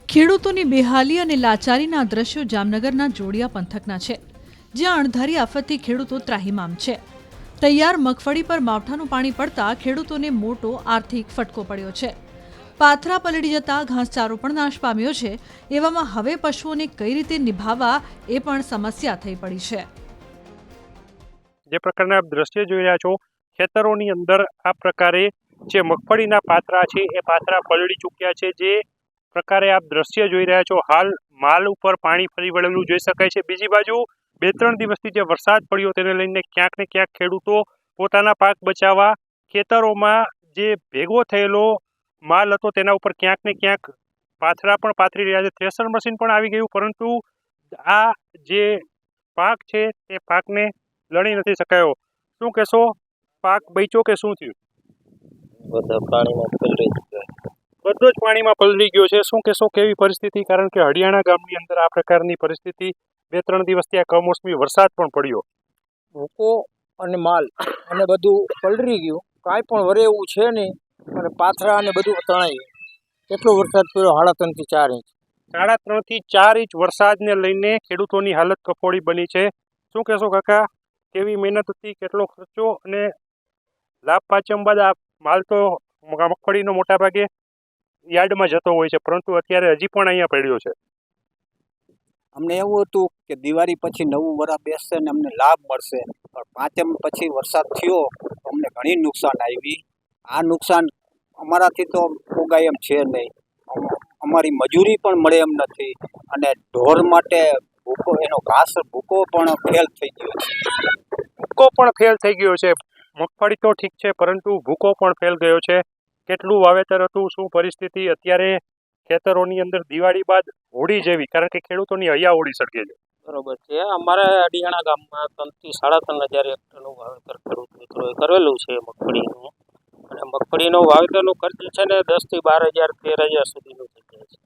ખેડૂતોની બેહાલી અને લાચારીના દ્રશ્યો જામનગરના જોડિયા પંથકના છે, જ્યાં અણધારી આફતથી ખેડૂતો ત્રાહિમામ છે. તૈયાર મગફળી પર માવઠાનું પાણી પડતા ખેડૂતોને મોટો આર્થિક ફટકો પડ્યો છે. પાથરા પલળી જતા ઘાસચારો પણ નાશ પામ્યો છે. એવામાં હવે પશુઓને કઈ રીતે નિભાવવા એ પણ સમસ્યા થઈ પડી છે. જે પ્રકારના દ્રશ્ય જોઈ રહ્યા છો, ખેતરોની અંદર આ પ્રકારે જે મગફળીના પાથરા છે એ પાથરા પલળી ચૂક્યા છે. જે પ્રકારે આપ દ્રશ્ય જોઈ રહ્યા છો, હાલ માલ ઉપર પાણી ફરી વળેલું જોઈ શકાય છે. બીજી બાજુ 2-3 દિવસથી જે વરસાદ પડ્યો તેને લઈને ક્યાંક ને ક્યાંક ખેડૂતો પોતાના પાક બચાવવા ખેતરોમાં જે ભેગો થયેલો માલ હતો તેના ઉપર ક્યાંક ને ક્યાંક પાથરા પણ પાથરી રહ્યા છે. થ્રેશર મશીન પણ આવી ગયું, પરંતુ આ જે પાક છે તે પાકને લણી નથી શકાયો. શું કહેશો, પાક બચ્યો કે શું થયું? બધો જ પાણીમાં પલળી ગયો છે. શું કહેશો, કેવી પરિસ્થિતિ? કારણ કે હરિયાણા ગામની અંદર આ પ્રકારની પરિસ્થિતિ 2-3 દિવસથી આ કમોસમી વરસાદ પણ પડ્યો. ભૂકો અને માલ અને બધું પલળી ગયું, કાંઈ પણ વરે એવું છે નહીં, અને પાથરા અને બધું તણાઈ ગયું. કેટલો વરસાદ પડ્યો? 3.5 થી 4 ઇંચ. 3.5 થી 4 ઇંચ વરસાદને લઈને ખેડૂતોની હાલત કફોડી બની છે. શું કહેશો કાકા, કેવી મહેનત હતી, કેટલો ખર્ચો અને લાભ પાચમ બાદ આ માલ તો મગફળીનો મોટા ભાગે યાર્ડમાં જતો હોય છે, પરંતુ અત્યારે હજી પણ અહીંયા પડ્યો છે. અમને એવું હતું કે દિવાળી પછી નવું વરસ બેસશે ને અમને લાભ મળશે, પણ પાંચમ પછી વરસાદ થયો, અમને ઘણી નુકસાન આવી. આ નુકસાન અમારાથી તો પોગાય એમ છે નહીં. અમારી મજૂરી પણ મળે એમ નથી, અને ઢોર માટે ભૂકો, એનો ઘાસ ભૂકો પણ ફેલ થઈ ગયો છે. ભૂકો પણ ફેલ થઈ ગયો છે. મગફળી તો ઠીક છે, પરંતુ ભૂકો પણ ફેલ ગયો છે. કેટલું વાવેતર હતું, શું પરિસ્થિતિ અત્યારે ખેતરોની અંદર દિવાળી બાદ હોળી જેવી, કારણ કે ખેડૂતોની હૈયા હોળી સળગે છે. બરોબર છે. અમારે અડિયાણા ગામમાં 3 થી 3.5 હજાર હેક્ટરનું વાવેતર ખેડૂત મિત્રોએ કરેલું છે મગફળીનું, અને મગફળીનો વાવેતરનો ખર્ચ છે ને 10 થી 12 હજાર 13 હજાર સુધીનું થઈ જાય છે.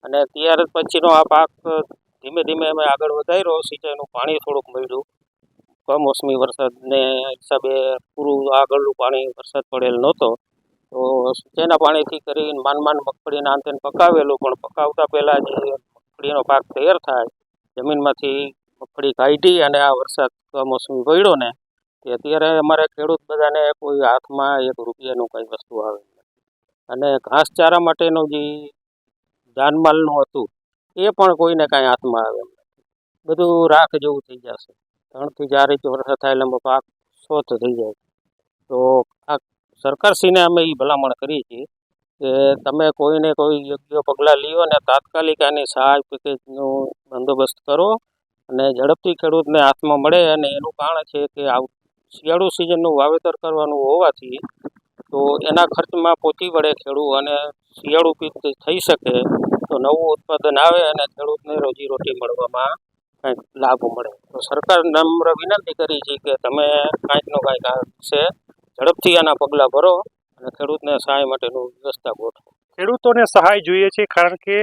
અને ત્યાર પછીનો આ પાક ધીમે ધીમે અમે આગળ વધાર્યો. સિંચાઈનું પાણી થોડુંક મળ્યું, કમોસમી વરસાદને હિસાબે પૂરું આગળનું પાણી વરસાદ પડેલ નહોતો, તો સિંચાઈના પાણીથી કરીને માંડ મગફળીના અંતે પકાવેલું. પણ પકાવતા પહેલાં જે મગફળીનો પાક તૈયાર થાય, જમીનમાંથી મગફળી કાઢી અને આ વરસાદ કમોસમી પડ્યો ને, તે અત્યારે અમારે ખેડૂત બધાને કોઈ હાથમાં 1 રૂપિયાનું કંઈ વસ્તુ આવે નથી. અને ઘાસચારા માટેનું જે જાનમાલનું હતું એ પણ કોઈને કાંઈ હાથમાં આવે એમ નથી. બધું રાખ જેવું થઈ જશે. 3 થી 4 ઇંચ વરસાદ થાય એટલે પાક સોથ થઈ જાય. તો આ સરકારશ્રીને અમે એ ભલામણ કરી છે કે તમે કોઈને કોઈ યોગ્ય પગલાં લ્યો અને તાત્કાલિક આની સહાય પેકેજનો બંદોબસ્ત કરો, અને ઝડપથી ખેડૂતને હાથમાં મળે. અને એનું કારણ છે કે આ શિયાળુ સિઝનનું વાવેતર કરવાનું હોવાથી તો એના ખર્ચમાં પહોંચી વળે ખેડૂત, અને શિયાળુ પીક થઈ શકે તો નવું ઉત્પાદન આવે અને ખેડૂતને રોજીરોટી મળવામાં કંઈક લાભ મળે. તો સરકાર નમ્ર વિનંતી કરી છે કે તમે કાંઈકનો કાંઈક આ વિશે ઝડપથી આના પગલાં ભરો અને ખેડૂતને સહાય માટેનું વ્યવસ્થા ગોઠવો. ખેડૂતોને સહાય જોઈએ છે, કારણ કે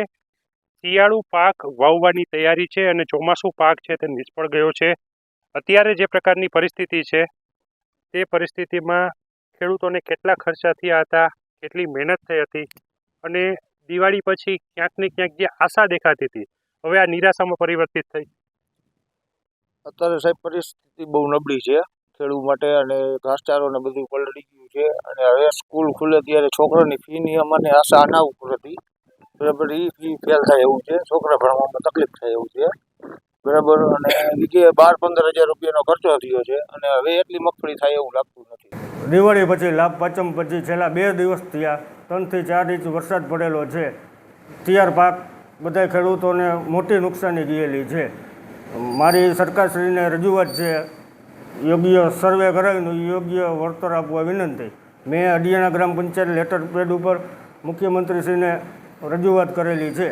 શિયાળુ પાક વાવવાની તૈયારી છે અને ચોમાસું પાક છે તે નિષ્ફળ ગયો છે. અત્યારે જે પ્રકારની પરિસ્થિતિ છે તે પરિસ્થિતિમાં ખેડૂતોને કેટલા ખર્ચા થયા હતા, કેટલી મહેનત થઈ હતી, અને દિવાળી પછી ક્યાંક ને ક્યાંક જે આશા દેખાતી હતી, હવે આ નિરાશામાં પરિવર્તિત થઈ. અત્યારે સાહેબ પરિસ્થિતિ બહુ નબળી છે ખેડૂત માટે, અને ઘાસચારો ને બધું પલળી ગયું છે. અને હવે સ્કૂલ ખુલે ત્યારે છોકરાની ફીની અમને આશા ના ઉપર હતી, બરાબર. એ ફી ફેલ થાય એવું છે, છોકરા ભણવામાં તકલીફ થાય એવું છે, બરાબર. અને બીજે 12-15 હજાર રૂપિયાનો ખર્ચો થયો છે, અને હવે એટલી મગફળી થાય એવું લાગતું નથી. દિવાળી પછી લાભ પાંચમ પછી છેલ્લા 2 દિવસ થયા 3 થી 4 ઇંચ વરસાદ પડેલો છે. તૈયાર પાક બધા ખેડૂતોને મોટી નુકસાની ગયેલી છે. મારી સરકારશ્રીને રજૂઆત છે, યોગ્ય સર્વે કરાવીને યોગ્ય વળતર આપવા વિનંતી. મેં અડિયાણા ગ્રામ પંચાયત લેટર પેડ ઉપર મુખ્યમંત્રીશ્રીને રજૂઆત કરેલી છે.